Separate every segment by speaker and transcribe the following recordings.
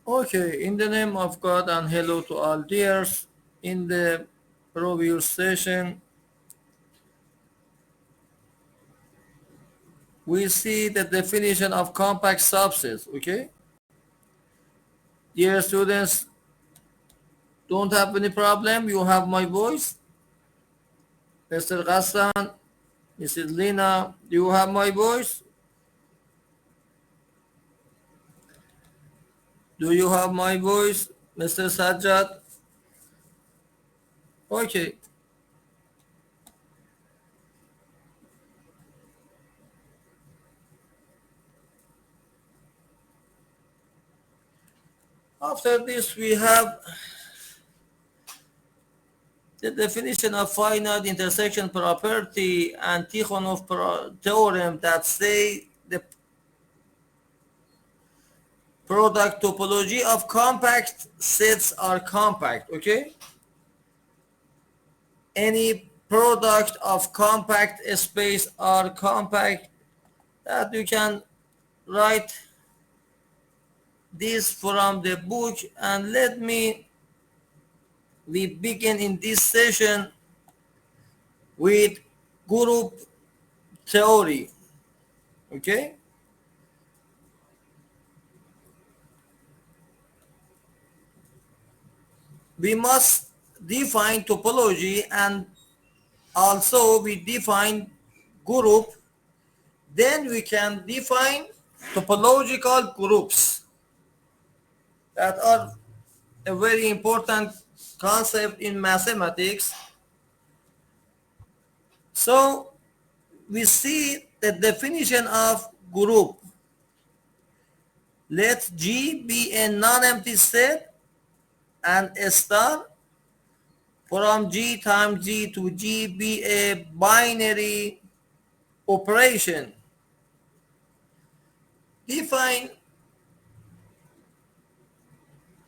Speaker 1: Okay, in the name of God and hello to all dears. In the previous session, we see the definition of compact subsets. Okay, dear students, don't have any problem. You have my voice, Mr. Ghassan, Mrs. Lina. Do you have my voice? Do you have my voice, Mr. Sajjad? Okay. After this, we have the definition of finite intersection property and Tikhonov theorem that say the product topology of compact sets are compact. Okay, any product of compact space are compact. That you can write this from the book, and let me we begin in this session with group theory. Okay, we must define topology, and also we define group, then we can define topological groups that are a very important concept in mathematics. So we see the definition of group. Let G be a non-empty set and a star from G times G to G be a binary operation. Define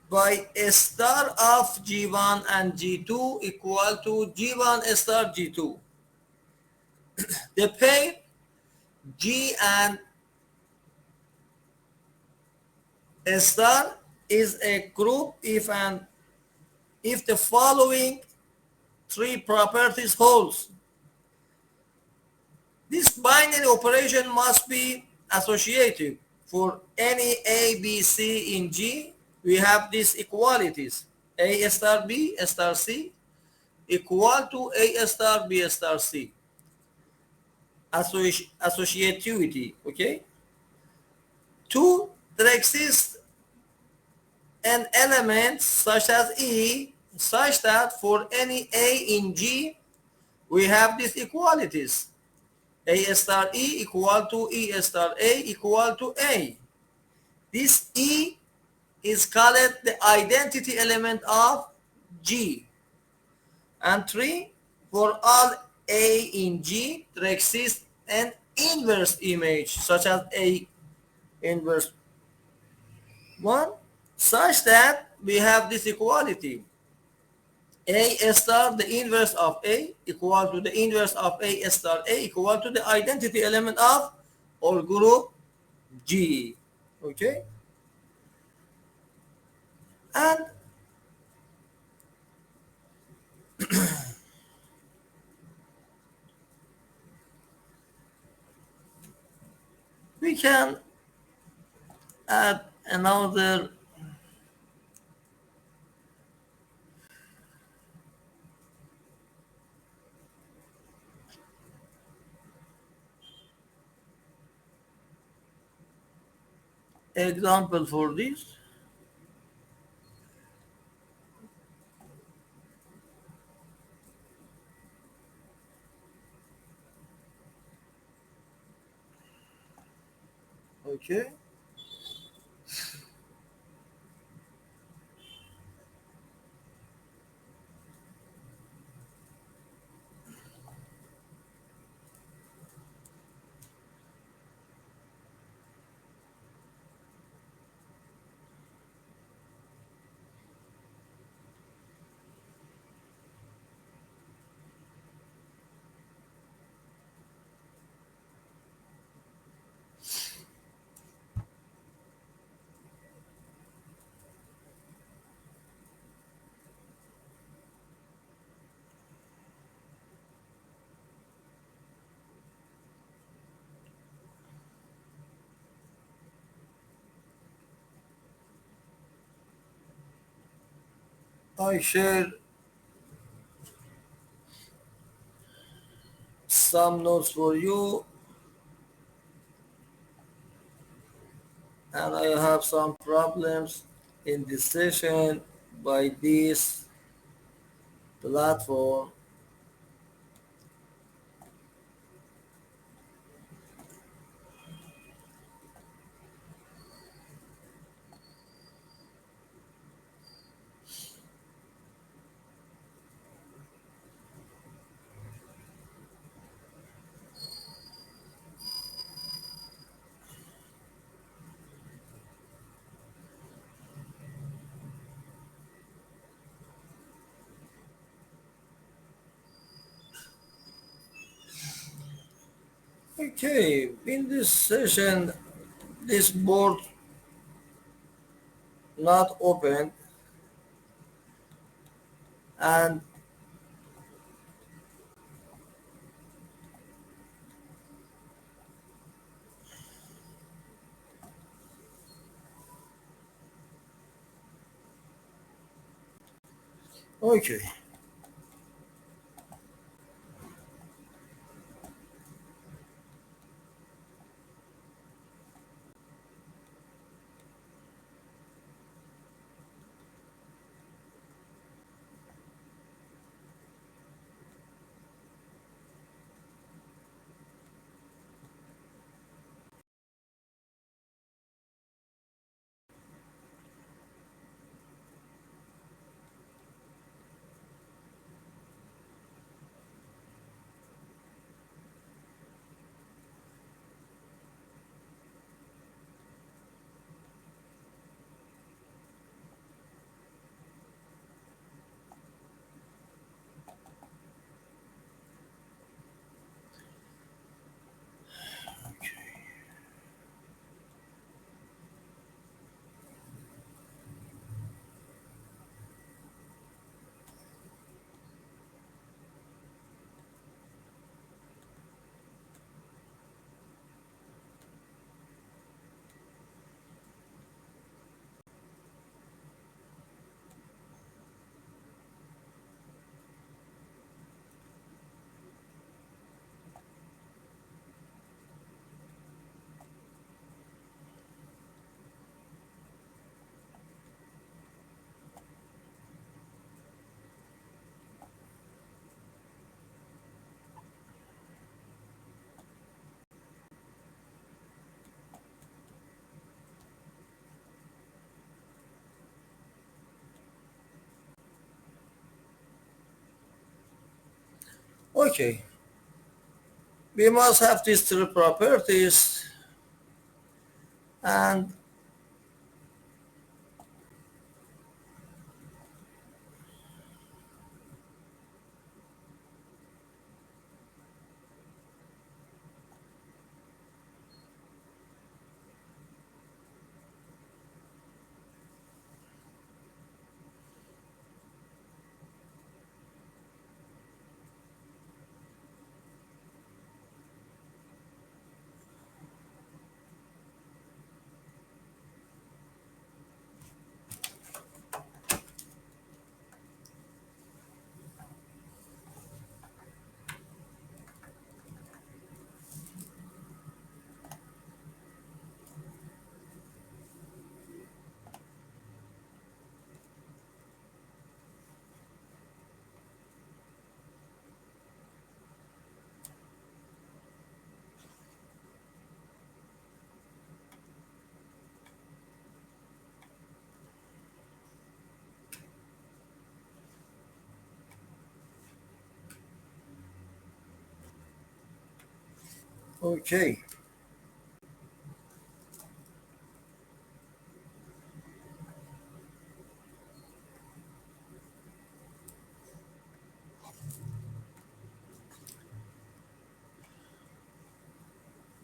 Speaker 1: by a star of G1 and G2 equal to G1 star G2. The pair G and a star is a group if the following three properties holds. This binary operation must be associative. For any A, B, C in G, we have these equalities. A star B star C equal to A star B star C. Associativity, okay? Two, there exists an element such as E such that for any A in G, we have these equalities. A star E equal to E star A equal to A. This E is called the identity element of G. And three, for all A in G, there exists an inverse image such as A inverse 1 such that we have this equality. A star, the inverse of A, equal to the inverse of A star A equal to the identity element of all group G. Okay? And we can add another example for this. Okay? I share some notes for you, and I have some problems in this session by this platform. Okay, in this session, this board not open, and okay, okay. We must have these three properties, and okay.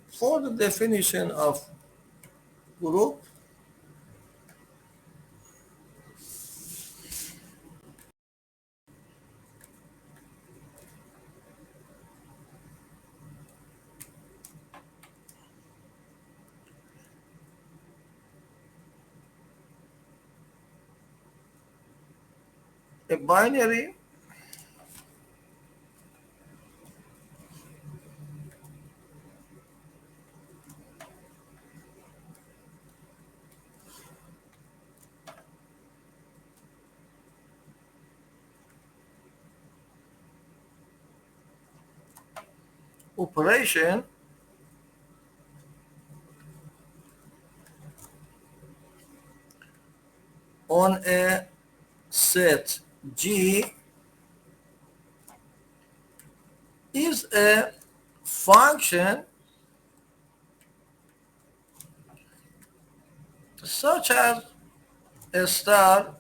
Speaker 1: For the definition of group, a binary operation on a set G is a function such as a star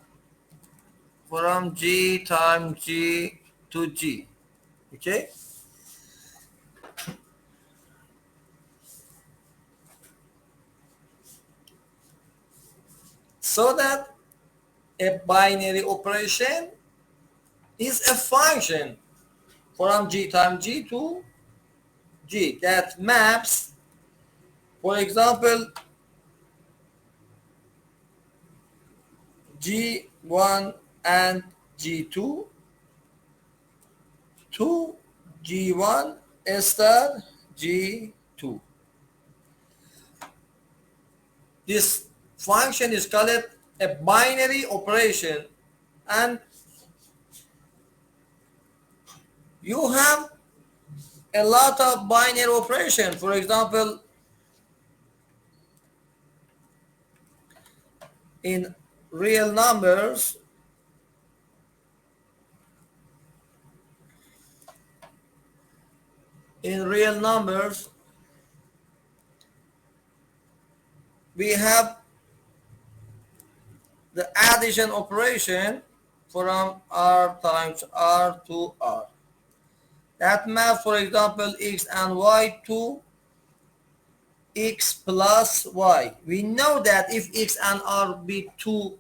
Speaker 1: from G times G to G. Okay? So that a binary operation is a function from G times G to G that maps, for example, G1 and G2 to G1 star G2. This function is called a binary operation, and you have a lot of binary operation. For example, in real numbers, in real numbers, we have the addition operation from R times R to R. That maps, for example, X and Y to X plus Y. We know that if X and R be two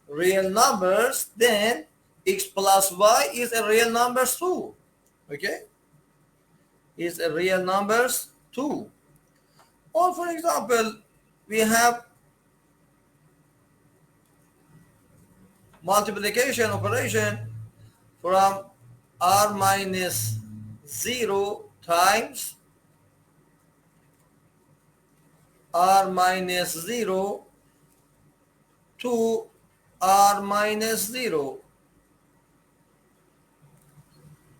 Speaker 1: real numbers, then X plus Y is a real numbers too. Okay? Is a real numbers too. Or for example, we have multiplication operation from R minus 0 times R minus 0 to R minus 0.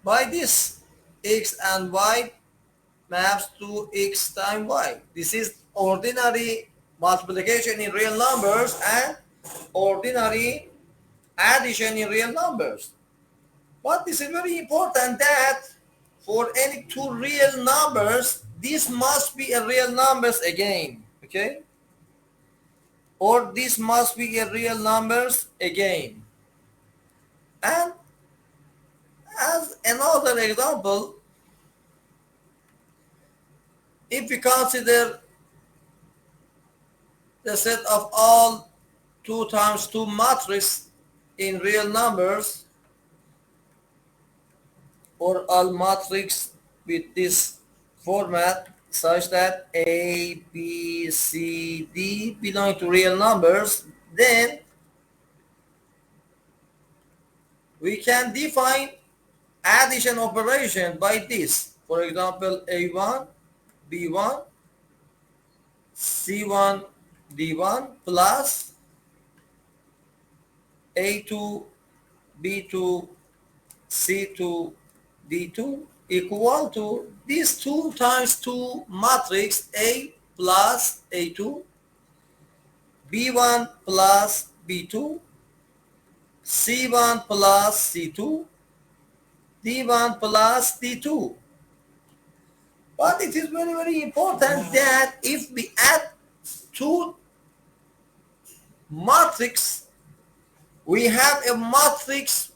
Speaker 1: By this, X and Y maps to X times Y. This is ordinary multiplication in real numbers and ordinary addition in real numbers. But this is very important that for any two real numbers, this must be a real numbers again. Okay? Or this must be a real numbers again. And as another example, if we consider the set of all 2 times 2 matrix in real numbers, or all matrix with this format such that A, B, C, D belong to real numbers, then we can define addition operation by this. For example, A1, B1, C1, D1 plus A2, B2, C2, D2 equal to this 2 times 2 matrix A plus A2, B1 plus B2, C1 plus C2, D1 plus D2. But it is very, very important that if we add two matrix, we have a matrix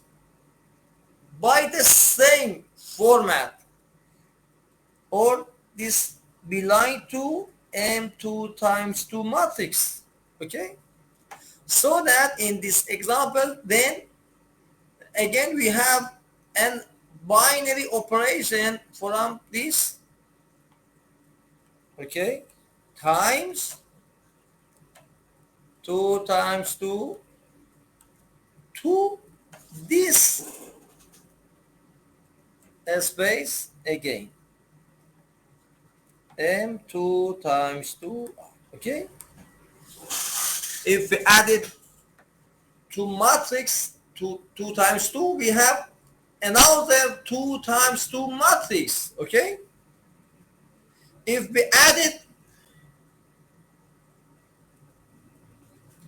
Speaker 1: by the same format, or this belong to M2 times 2 matrix. Okay? So that in this example, then again we have an binary operation from this, okay, times 2 times 2 to this space again. M2 times 2, okay? If we add it to matrix, 2 times 2, we have another 2 times 2 matrix, okay? If we add it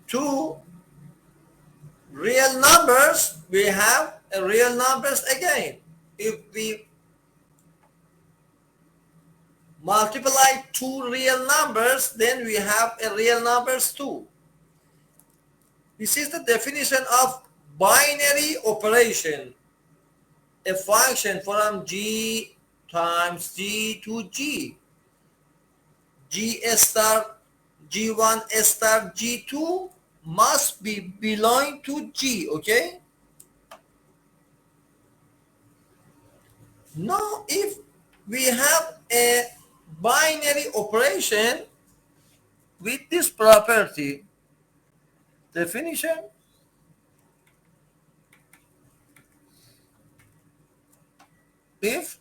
Speaker 1: to real numbers, we have a real numbers again. If we multiply two real numbers, then we have a real numbers too. This is the definition of binary operation. A function from G times G to G. G star G1 star G2 must be belong to G, okay? Now, if we have a binary operation with this property, definition, if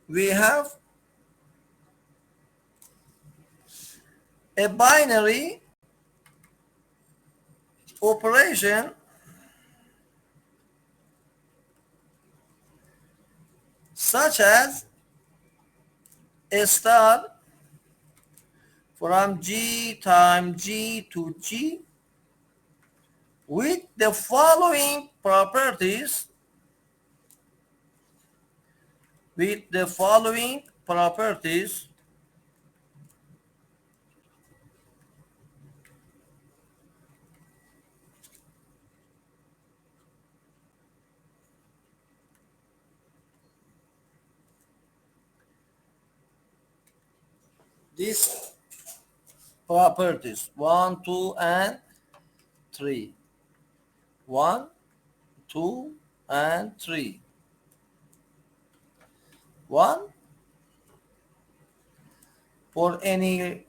Speaker 1: we have a binary operation such as a star from G times G to G with the following properties, these properties 1, 2, and 3. 1, 2, and 3. 1 for any,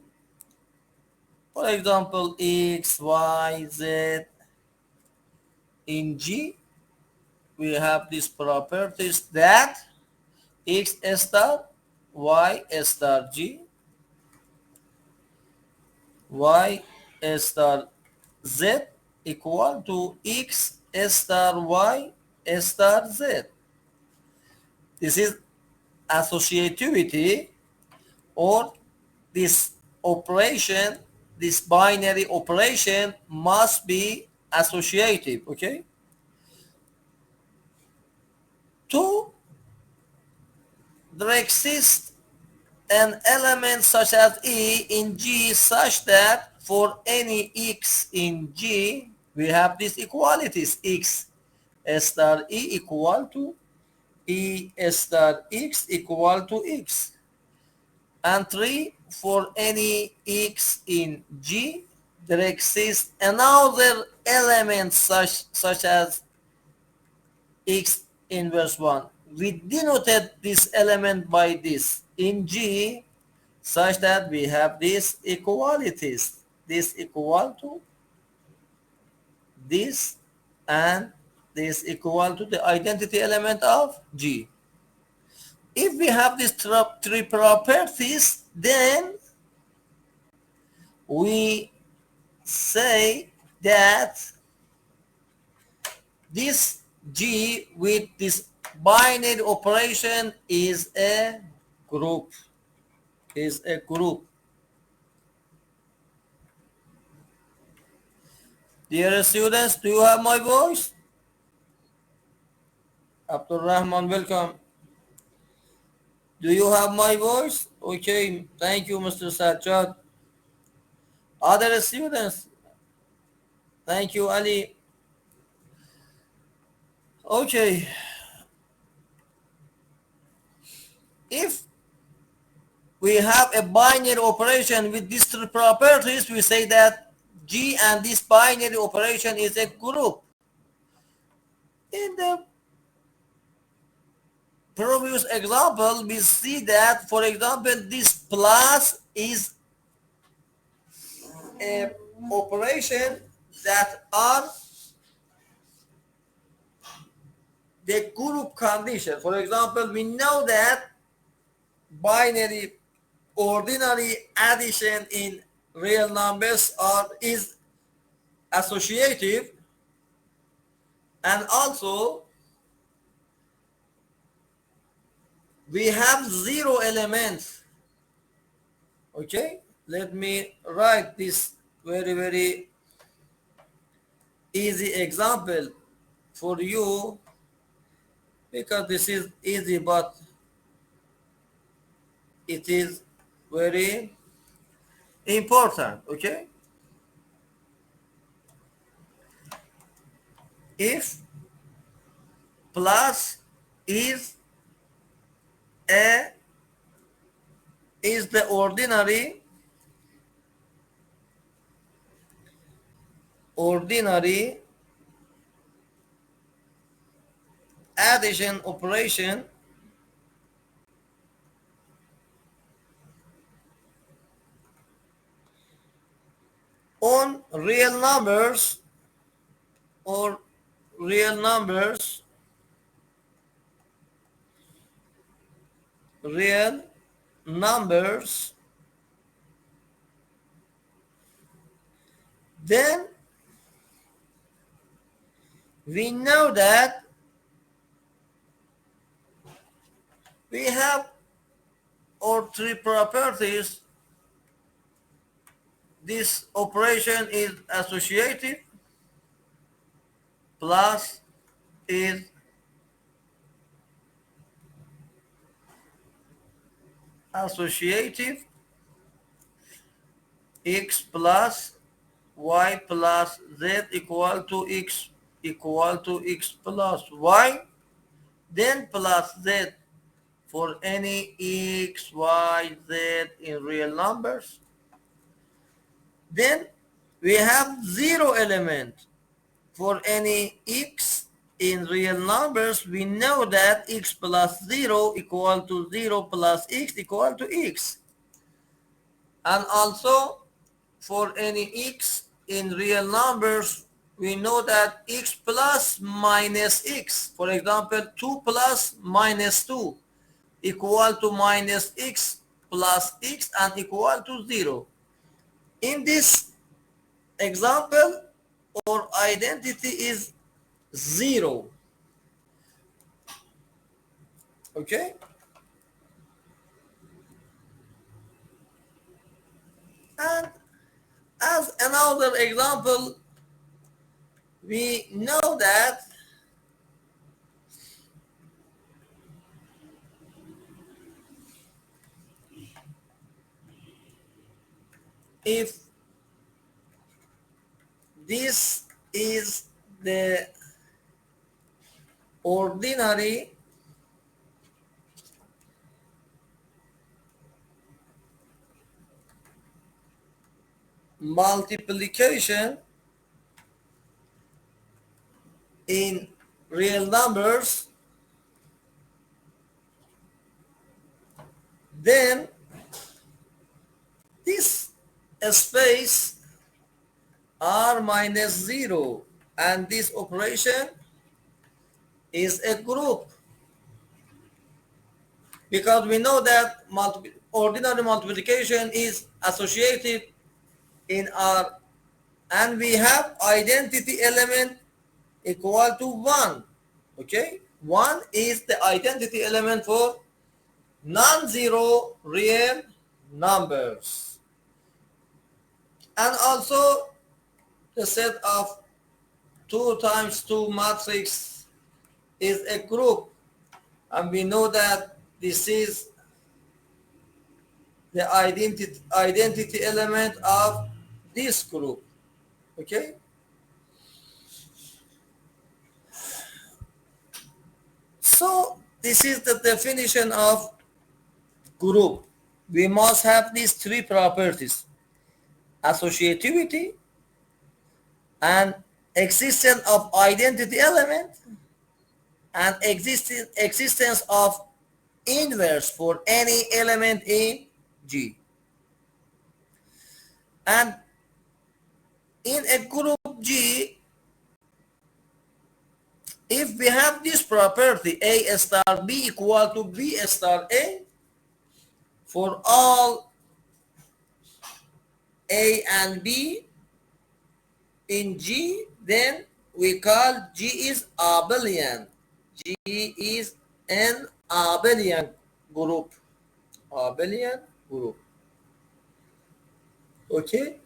Speaker 1: for example, X, Y, Z. In G, we have these properties that X star, Y star G, Y star Z equal to X star Y star Z. This is associativity, or this operation, this binary operation must be associative, okay? 2, there exists an element such as E in G such that for any X in G, we have these equalities. X star E equal to E star X equal to X. And 3, for any X in G, there exists another element such as X inverse 1. We denoted this element by this in G such that we have these equalities. This equal to this, and this equal to the identity element of G. If we have these three properties, then we say that this G with this binary operation is a group. Dear students, do you have my voice? Abdul Rahman, welcome. Do you have my voice? Okay, thank you, Mr. Sajjad. Other students, thank you, Ali. Okay, if we have a binary operation with these three properties, we say that G and this binary operation is a group. In the previous example, we see that, for example, this plus is a operation that are the group condition. For example, we know that binary ordinary addition in real numbers is associative, and also we have zero elements. Okay, let me write this very easy example for you, because this is easy, but it is very important. Okay, if plus is a is the ordinary addition operation on real numbers, or real numbers, real numbers, then we know that we have our three properties. This operation is associative, plus is associative, x plus y plus z equal to x plus y, then plus z for any x, y, z in real numbers. Then we have zero element for any x in real numbers. We know that x plus 0 equal to 0 plus x equal to x. And also for any x in real numbers, we know that x plus minus x, for example 2 plus minus 2 equal to minus x plus x and equal to 0. In this example, our identity is 0. Okay, and as another example, we know that if this is the ordinary multiplication in real numbers, then this space r minus 0 and this operation is a group, because we know that ordinary multiplication is associated in R, and we have identity element equal to 1. Okay, 1 is the identity element for non-zero real numbers. And also the set of 2 times 2 matrix is a group, and we know that this is the identity element of this group. Okay, so this is the definition of group. We must have these three properties: associativity and existence of identity element and existence of inverse for any element in G. And in a group G, if we have this property A star B equal to B star A for all A and B in G, then we call G is abelian. G is an abelian group. Abelian group. Okay?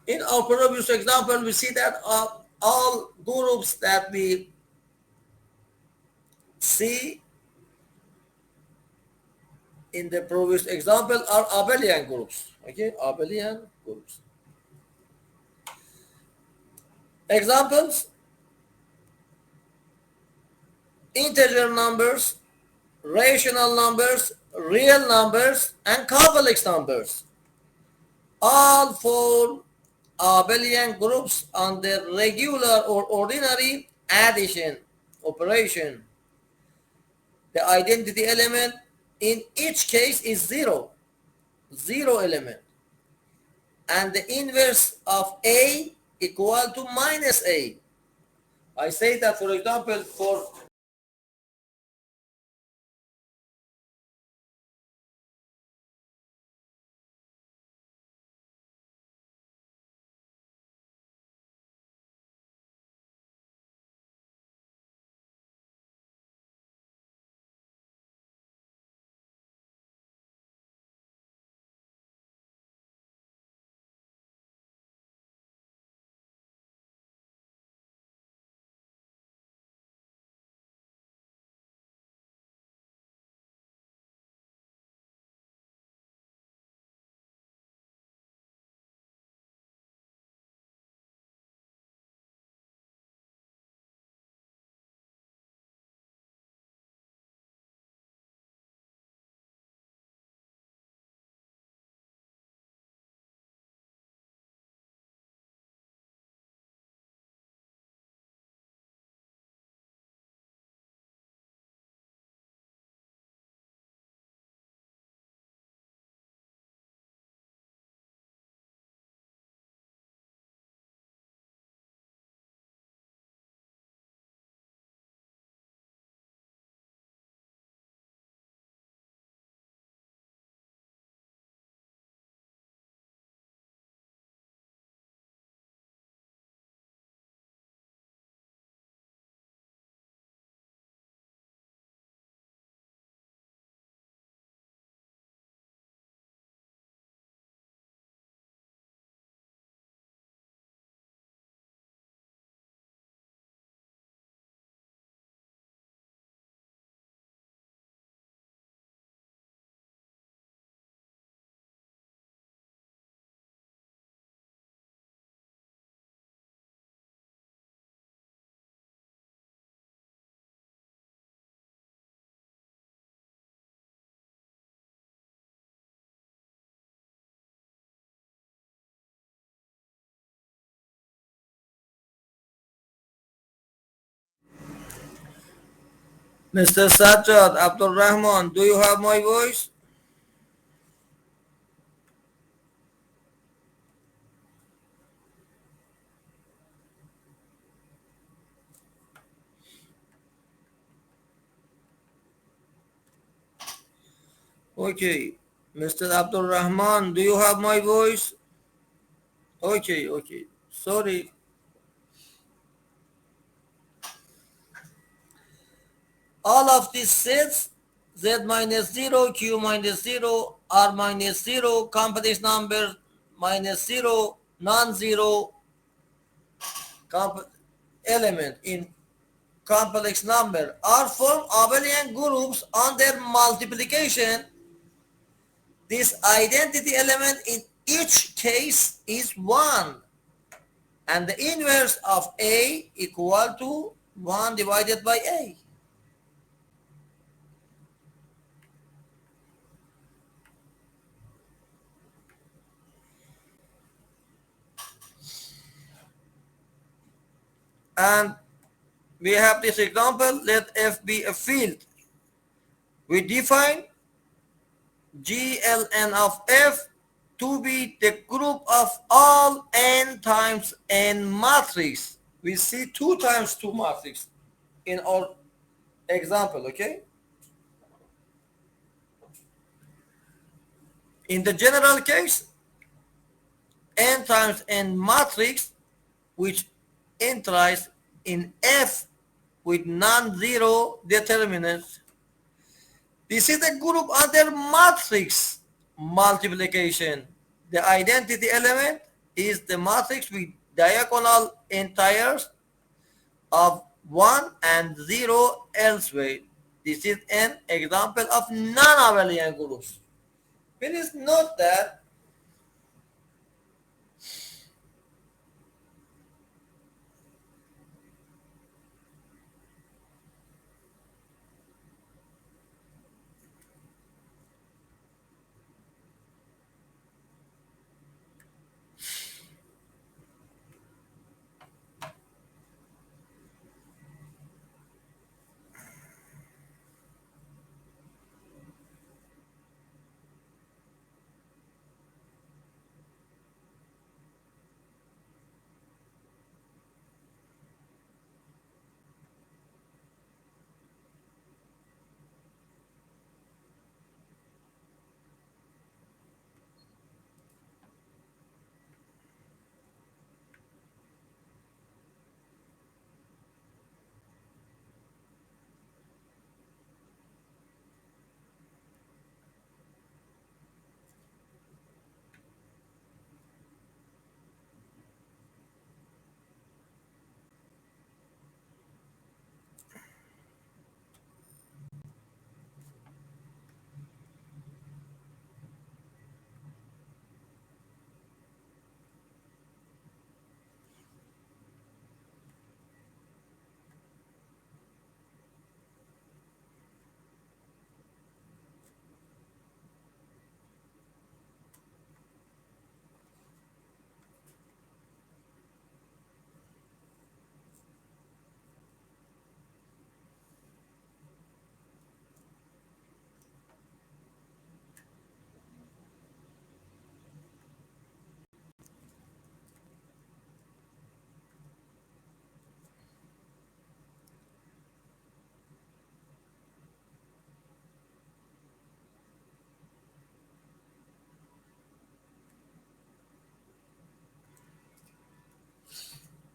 Speaker 1: In our previous example, we see that all groups that we see in the previous example are abelian groups. Okay? Abelian groups. Examples: integer numbers, rational numbers, real numbers, and complex numbers. All form abelian groups under regular or ordinary addition operation. The identity element in each case is zero, zero element. And the inverse of A equal to minus A. I say that, for example, for Mr. Sajjad Abdul Rahman, do you have my voice? Okay. Mr. Abdul Rahman, do you have my voice? Okay, okay. Sorry. All of these sets, Z minus 0, Q minus 0, R minus 0, complex number minus 0, non-zero element in complex number are formed abelian groups under multiplication. This identity element in each case is 1, and the inverse of A equal to 1 divided by A. And we have this example. Let F be a field. We define GLN of F to be the group of all n times n matrix. We see 2 times 2 matrix in our example, okay? In the general case, n times n matrix which enters in F with non-zero determinants. This is a group under matrix multiplication. The identity element is the matrix with diagonal integers of 1 and 0 elsewhere. This is an example of non-abelian groups. Please note that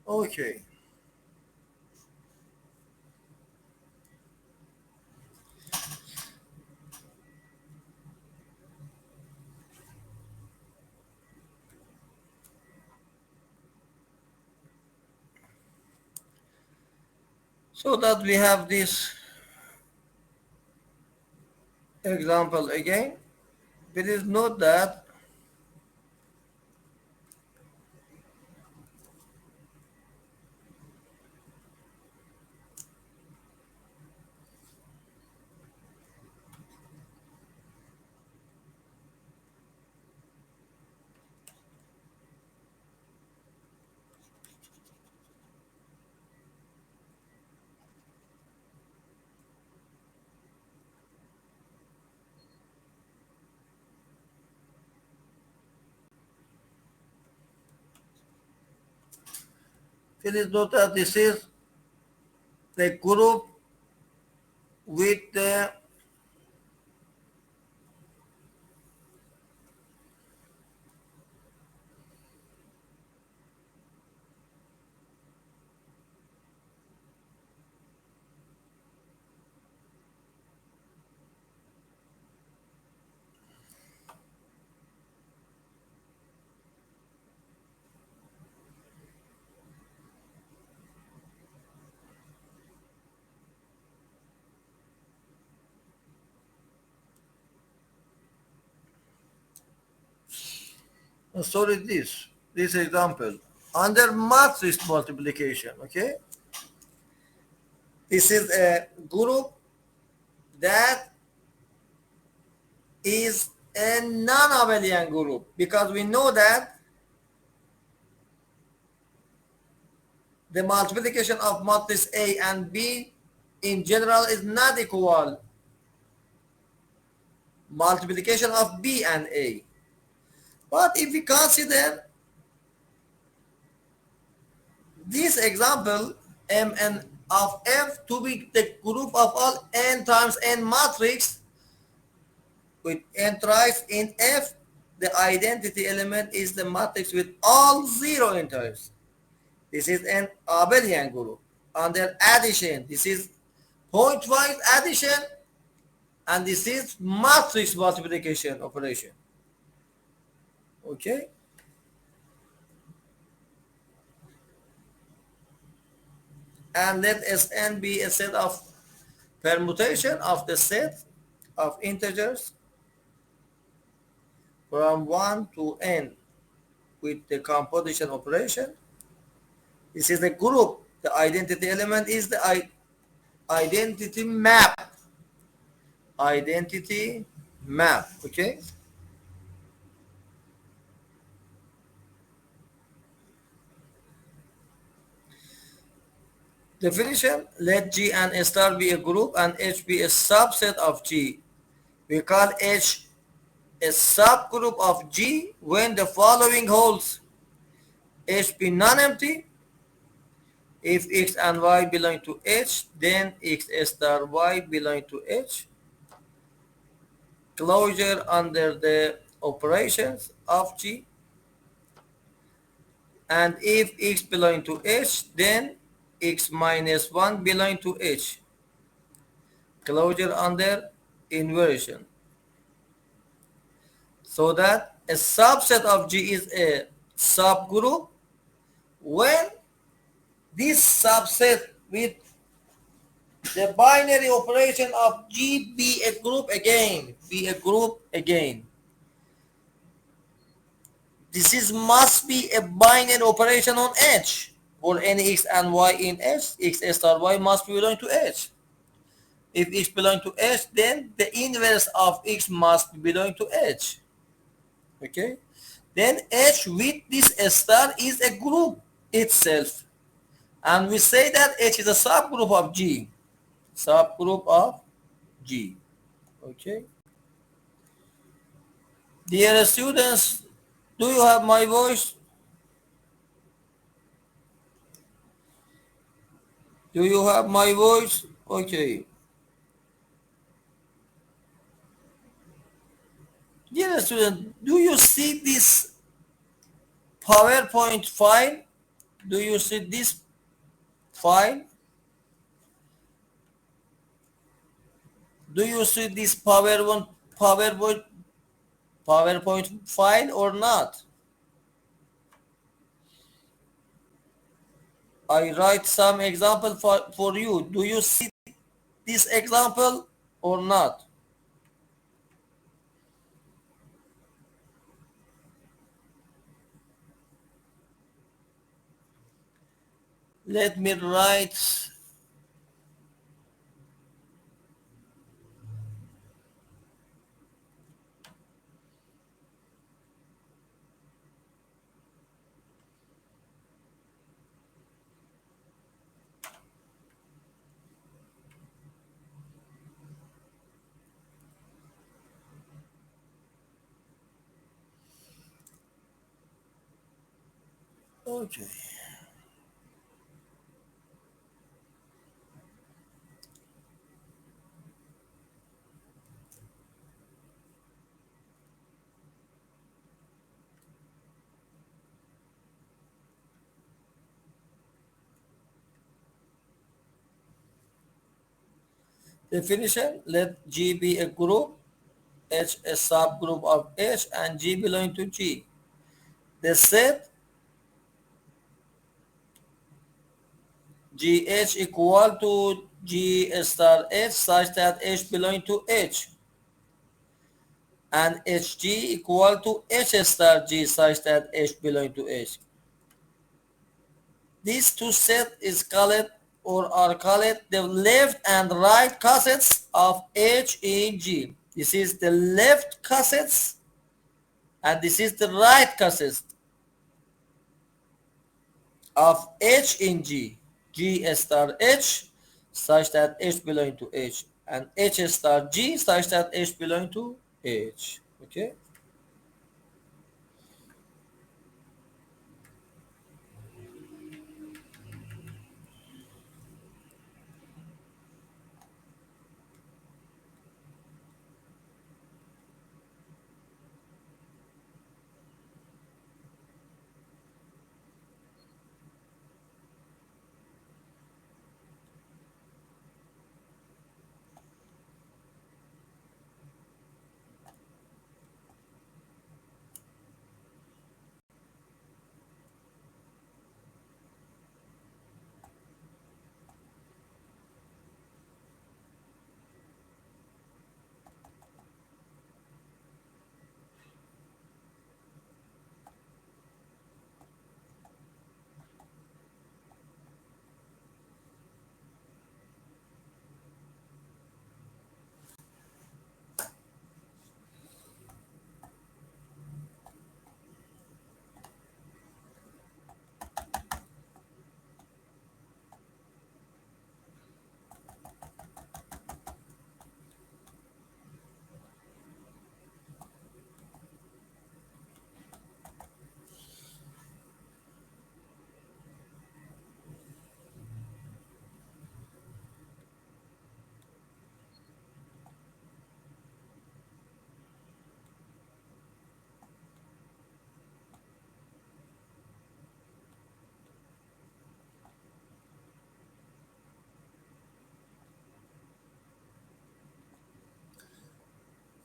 Speaker 1: okay. So that we have this example again. Please note that this is the group with the sorry, this example under matrix multiplication, okay? This is a group that is a non-abelian group because we know that the multiplication of matrix A and B in general is not equal multiplication of B and A. But if we consider this example Mn of F to be the group of all n times n matrix with n thrice in F, the identity element is the matrix with all zero entries. This is an abelian group. Under addition, this is pointwise addition, and this is matrix multiplication operation. Okay? And let Sn be a set of permutation of the set of integers from 1 to n with the composition operation. This is the group. The identity element is the identity map. Identity map. Okay? Definition: let G and A star be a group and H be a subset of G. We call H a subgroup of G when the following holds: H be non-empty. If X and Y belong to H, then X star Y belong to H. Closure under the operations of G. And if X belong to H, then X minus 1 belong to H. Closure under inversion. So that a subset of G is a subgroup when this subset with the binary operation of G be a group again. This must be a binary operation on H. For any X and Y in H, X star Y must belong to H. If X belong to H, then the inverse of X must belong to H. Okay? Then H with this star is a group itself. And we say that H is a subgroup of G. Subgroup of G. Okay? Dear students, do you have my voice? Do you have my voice? Okay. Dear student, do you see this PowerPoint file? Do you see this file? Do you see this PowerPoint file or not? I write some example for you. Do you see this example or not? Let me write. Okay. Definition: let G be a group, H a subgroup of H, and G belong to G. The set GH equal to G star H such that H belong to H, and HG equal to H star G such that H belong to H. These two sets is called or are called the left and right cossets of H in G. This is the left cossets and this is the right cossets of H in G, G star H such that H belong to H, and H star G such that H belong to H. Okay.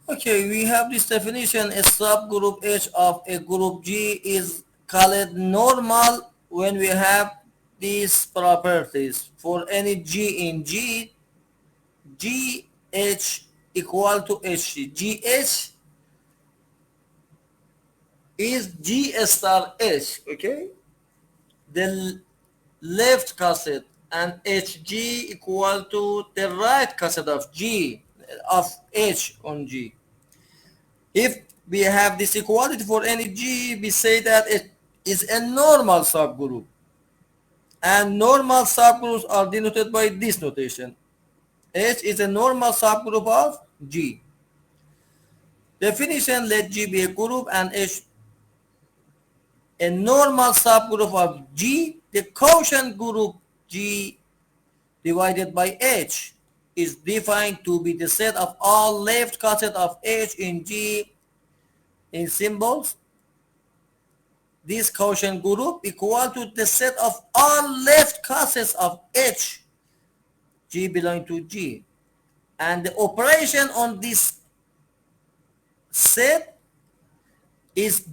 Speaker 1: Okay, we have this definition. A subgroup H of a group G is called normal when we have these properties. For any G in G, GH equal to HG. GH is G star H, okay? The left cassette, and HG equal to the right cassette of G, of H on G. If we have this equality for any G, we say that it is a normal subgroup. And normal subgroups are denoted by this notation. H is a normal subgroup of G. Definition: let G be a group and H a normal subgroup of G. The quotient group G divided by H is defined to be the set of all left cassette of H in G in symbols. This quotient group equal to the set of all left cassettes of H, G belong to G. And the operation on this set is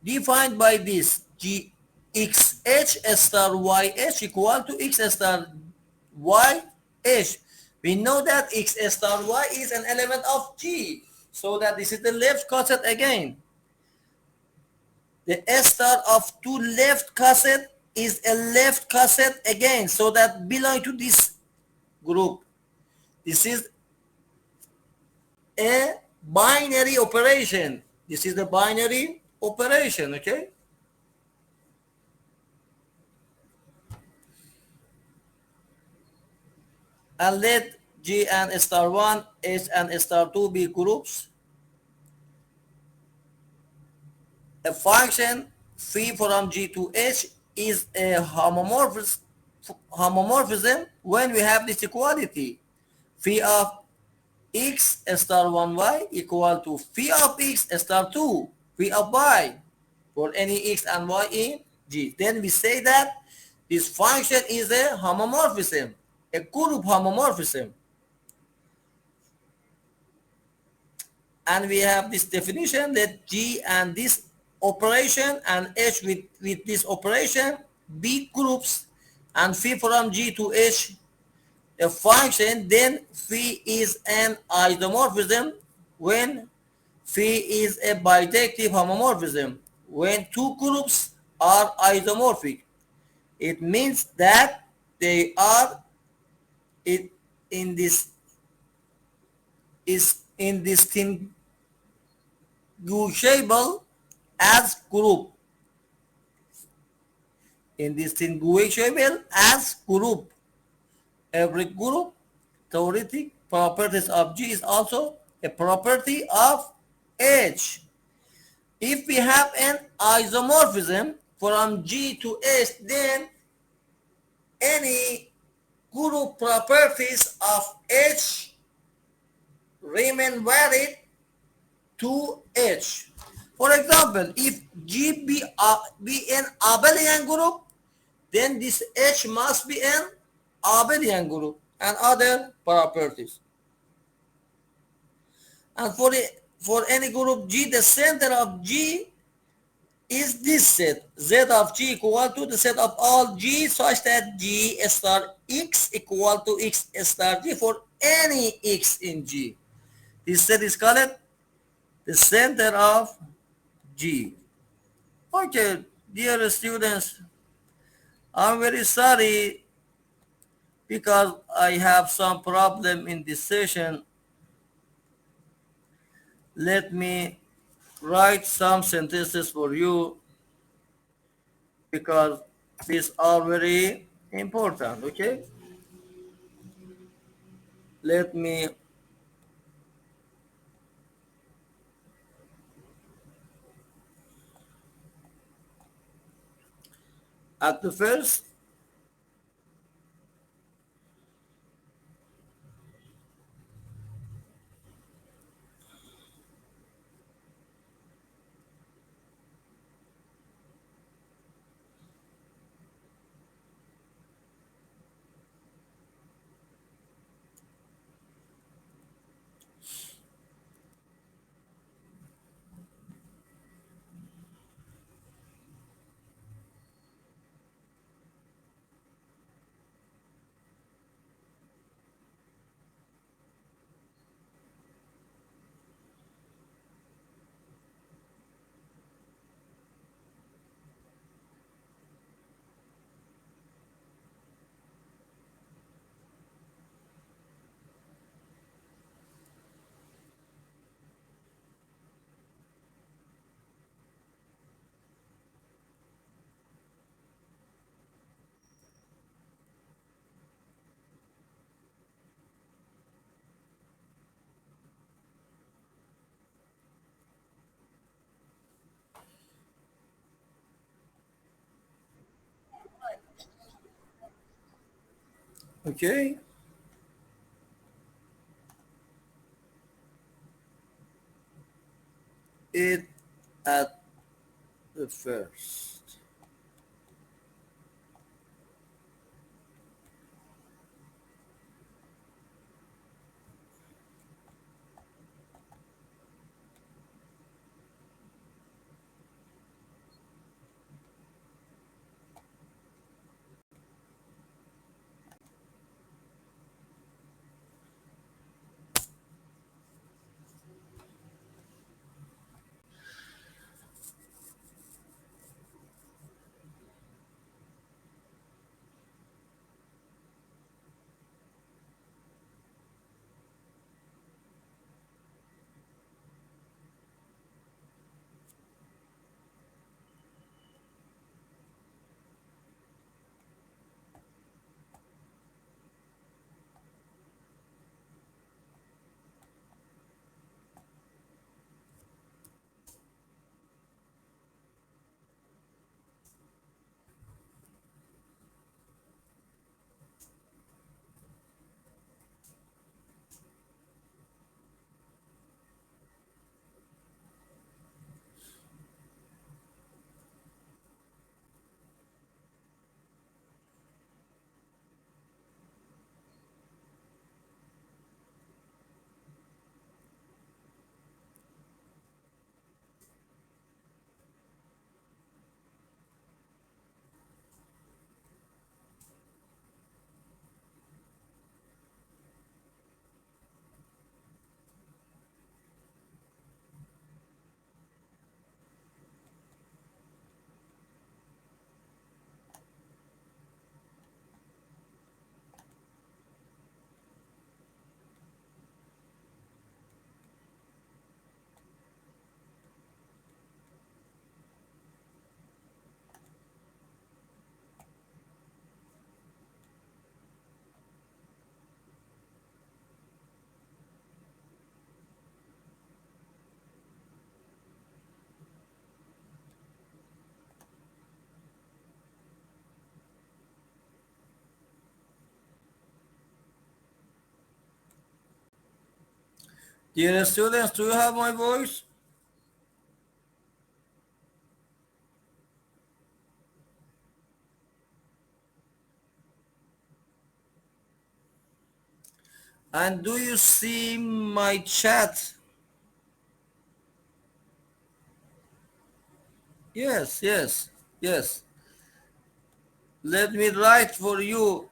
Speaker 1: defined by this G x H star y H equal to x star y H. We know that x star y is an element of G, so that this is the left cassette again. The S star of two left cassette is a left cassette again, so that belong to this group. This is a binary operation. This is the binary operation, okay? And let G and star 1, H and star 2 be groups. A function phi from G to H is a homomorphism when we have this equality. Phi of x star 1y equal to phi of x star 2 phi of y for any x and y in G. Then we say that this function is a homomorphism, a group homomorphism. And we have this definition that G and this operation and H with this operation be groups, and phi from G to H a function, then phi is an isomorphism when phi is a bijective homomorphism. When two groups are isomorphic, it means that they are in this is indistinguishable as group. indistinguishable as group. Every group theoretic properties of G is also a property of H. If we have an isomorphism from G to H, then any group properties of H remain valid to H. For example, if G be an abelian group, then this H must be an abelian group and other properties. And for any group G, the center of G is this set. Z of G equal to the set of all G such that G star X equal to X star G for any X in G. This set is called the center of G. Okay, dear students, I'm very sorry because I have some problem in this session. Let me write some sentences for you because these are very important. Okay, let me at the first. Okay, it at the first. Dear students, do you have my voice? And do you see my chat? Yes, yes, yes. Let me write for you.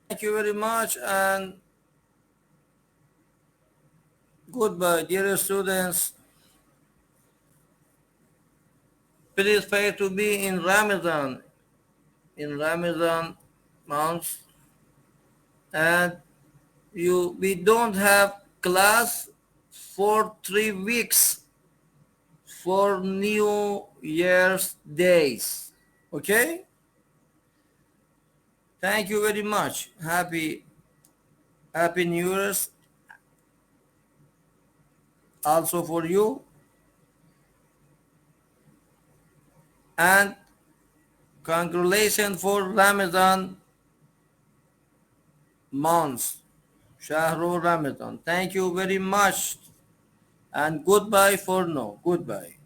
Speaker 1: Thank you very much and goodbye, dear students. Please pray to be in Ramadan month, and we don't have class for 3 weeks for New Year's days. Okay? Thank you very much. Happy New Year's also for you, and congratulations for Ramadan month. Shahru Ramadan. Thank you very much and goodbye for now. Goodbye.